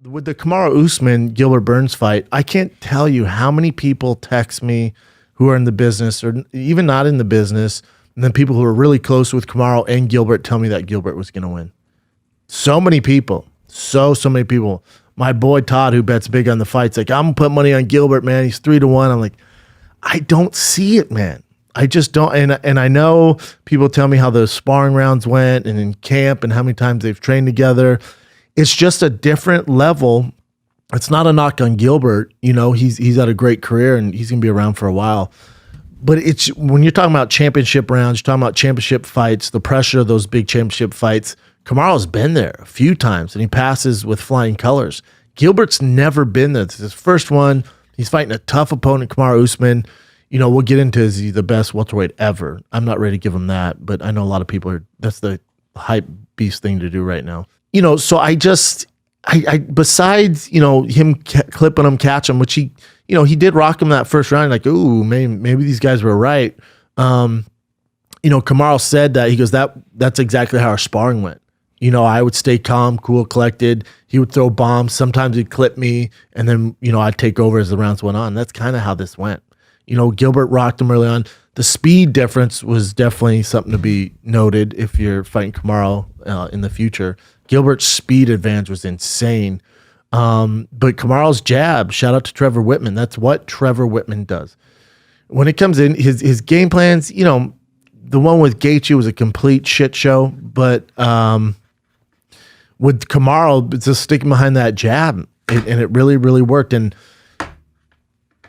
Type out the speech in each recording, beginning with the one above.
with the Kamaru Usman Gilbert Burns fight, I can't tell you how many people text me who are in the business or even not in the business, and then people who are really close with Kamaru and Gilbert tell me that Gilbert was going to win. So many people, so many people. My boy Todd, who bets big on the fights, like, I'm gonna put money on Gilbert, man. He's 3-1. I'm like, I don't see it, man. I just don't. And I know people tell me how the sparring rounds went and in camp and how many times they've trained together. It's just a different level. It's not a knock on Gilbert. You know, he's had a great career and he's gonna be around for a while. But it's when you're talking about championship rounds, you're talking about championship fights, the pressure of those big championship fights. Kamaru's been there a few times and he passes with flying colors. Gilbert's never been there. This is his first one. He's fighting a tough opponent, Kamaru Usman. You know, we'll get into is he the best welterweight ever. I'm not ready to give him that, but I know a lot of people are. That's the hype beast thing to do right now. You know, so I besides, you know, him clipping him, catch him, which he did rock him that first round. Like, ooh, maybe these guys were right. You know, Kamaru said that he goes, that's exactly how our sparring went. You know, I would stay calm, cool, collected. He would throw bombs. Sometimes he'd clip me, and then, you know, I'd take over as the rounds went on. That's kind of how this went. You know, Gilbert rocked him early on. The speed difference was definitely something to be noted if you're fighting Kamaru in the future. Gilbert's speed advantage was insane. But Kamaru's jab, shout out to Trevor Whitman. That's what Trevor Whitman does. When it comes in, his game plans, you know, the one with Gaethje was a complete shit show, but with Kamaru, just sticking behind that jab, and it really, really worked. And,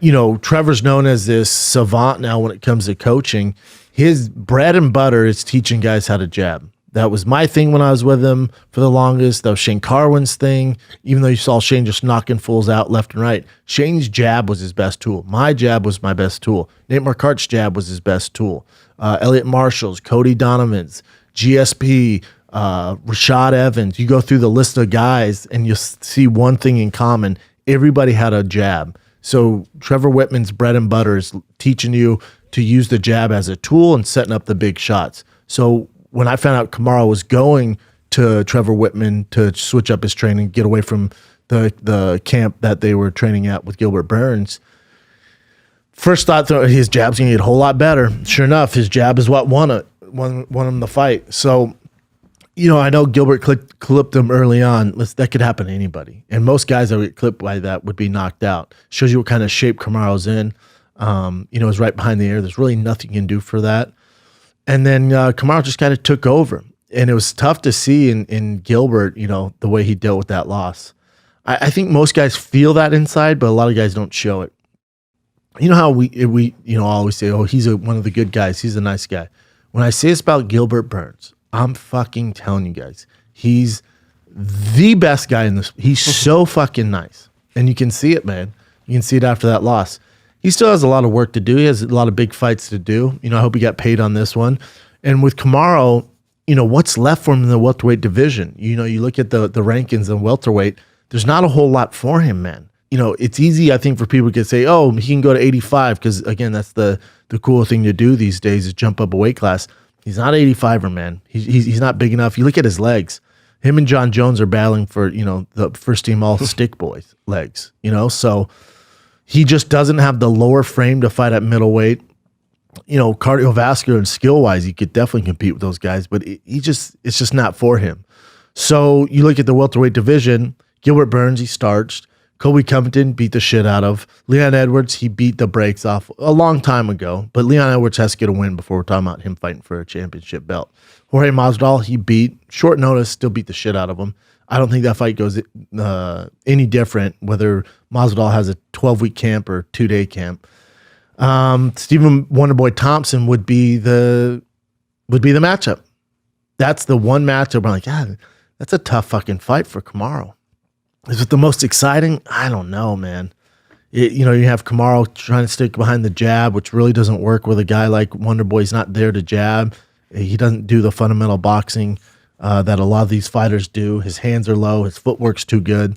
you know, Trevor's known as this savant now when it comes to coaching. His bread and butter is teaching guys how to jab. That was my thing when I was with him for the longest. That was Shane Carwin's thing, even though you saw Shane just knocking fools out left and right. Shane's jab was his best tool. My jab was my best tool. Nate Marquardt's jab was his best tool. Elliot Marshall's, Cody Donovan's, GSP, Rashad Evans. You go through the list of guys and you see one thing in common. Everybody had a jab. So Trevor Whitman's bread and butter is teaching you to use the jab as a tool and setting up the big shots. So when I found out Kamaru was going to Trevor Whitman to switch up his training, get away from the camp that they were training at with Gilbert Burns, first thought his jab's going to get a whole lot better. Sure enough, his jab is what won him the fight. So, you know, I know Gilbert clipped him early on. That could happen to anybody. And most guys that get clipped by that would be knocked out. Shows you what kind of shape Kamaru's in. You know, it's right behind the ear. There's really nothing you can do for that. And then Kamaru just kind of took over. And it was tough to see in Gilbert, you know, the way he dealt with that loss. I think most guys feel that inside, but a lot of guys don't show it. You know how we you know, always say, oh, he's one of the good guys. He's a nice guy. When I say this about Gilbert Burns, I'm fucking telling you guys, he's the best guy in this. He's so fucking nice. And you can see it, man. You can see it after that loss. He still has a lot of work to do. He has a lot of big fights to do. You know, I hope he got paid on this one. And with Kamaru, you know, what's left for him in the welterweight division? You know, you look at the rankings in welterweight, there's not a whole lot for him, man. You know, it's easy, I think, for people to say, oh, he can go to 85, because, again, that's the cool thing to do these days is jump up a weight class. He's not 85er, man. He's not big enough. You look at his legs. Him and John Jones are battling for, you know, the first team all stick boys legs, you know? So he just doesn't have the lower frame to fight at middleweight. You know, cardiovascular and skill-wise, he could definitely compete with those guys, but it's just not for him. So you look at the welterweight division, Gilbert Burns, he starched. Colby Covington beat the shit out of. Leon Edwards, he beat the brakes off a long time ago, but Leon Edwards has to get a win before we're talking about him fighting for a championship belt. Jorge Masvidal, he beat, short notice, still beat the shit out of him. I don't think that fight goes any different, whether Masvidal has a 12-week camp or 2-day camp. Stephen Wonderboy Thompson would be the matchup. That's the one matchup where I'm like, God, that's a tough fucking fight for Kamaru. Is it the most exciting? I don't know, man. You know, you have Kamaru trying to stick behind the jab, which really doesn't work with a guy like Wonderboy. He's not there to jab. He doesn't do the fundamental boxing that a lot of these fighters do. His hands are low. His footwork's too good.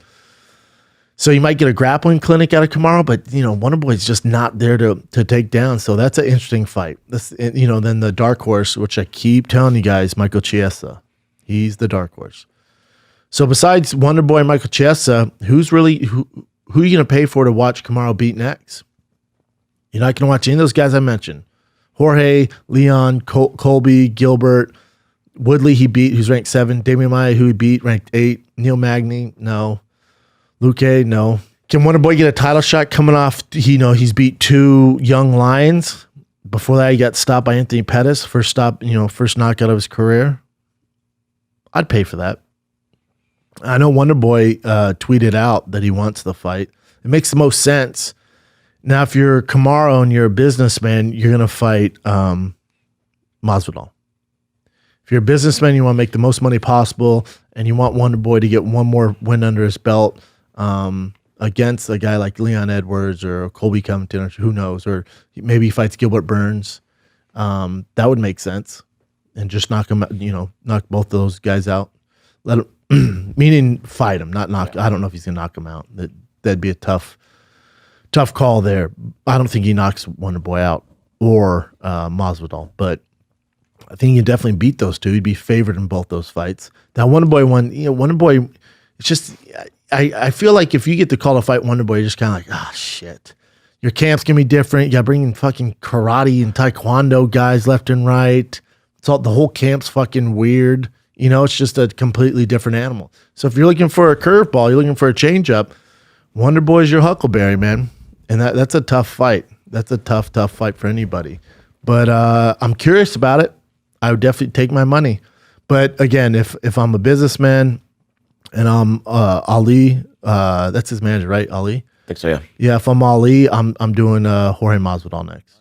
So you might get a grappling clinic out of Kamaru, but, you know, Wonderboy's just not there to take down. So that's an interesting fight. You know, then the dark horse, which I keep telling you guys, Michael Chiesa. He's the dark horse. So besides Wonder Boy and Michael Chiesa, who are you going to pay for to watch Kamaru beat next? You're not going to watch any of those guys I mentioned. Jorge, Leon, Colby, Gilbert, Woodley he beat, who's ranked 7. Damian Maia, who he beat, ranked 8. Neil Magny, no. Luque, no. Can Wonder Boy get a title shot coming off? He's beat 2 young lions. Before that, he got stopped by Anthony Pettis. First knockout of his career. I'd pay for that. I know Wonder Boy tweeted out that he wants the fight. It makes the most sense. Now, if you're Kamaru and you're a businessman, you're going to fight Masvidal. If you're a businessman, you want to make the most money possible, and you want Wonder Boy to get one more win under his belt against a guy like Leon Edwards or Colby Covington, or who knows, or maybe he fights Gilbert Burns. That would make sense, and just knock him, knock both of those guys out. Let him, meaning fight him, not knock. I don't know if he's gonna knock him out. That'd be a tough call there. I don't think he knocks Wonder Boy out or Masvidal, but I think he can definitely beat those two. He'd be favored in both those fights. Now, Wonder Boy won. Wonder Boy. It's just I feel like if you get the call to fight Wonder Boy, you're just kind of like, shit. Your camp's gonna be different. You got to bring in fucking karate and taekwondo guys left and right. The whole camp's fucking weird. It's just a completely different animal. So if you're looking for a curveball, you're looking for a changeup, Wonder Boy's your Huckleberry, man. And that's a tough fight. That's a tough fight for anybody. But I'm curious about it. I would definitely take my money. But again, if I'm a businessman and I'm Ali, that's his manager, right? Ali? I think so, yeah. Yeah, if I'm Ali, I'm doing Jorge Masvidal next.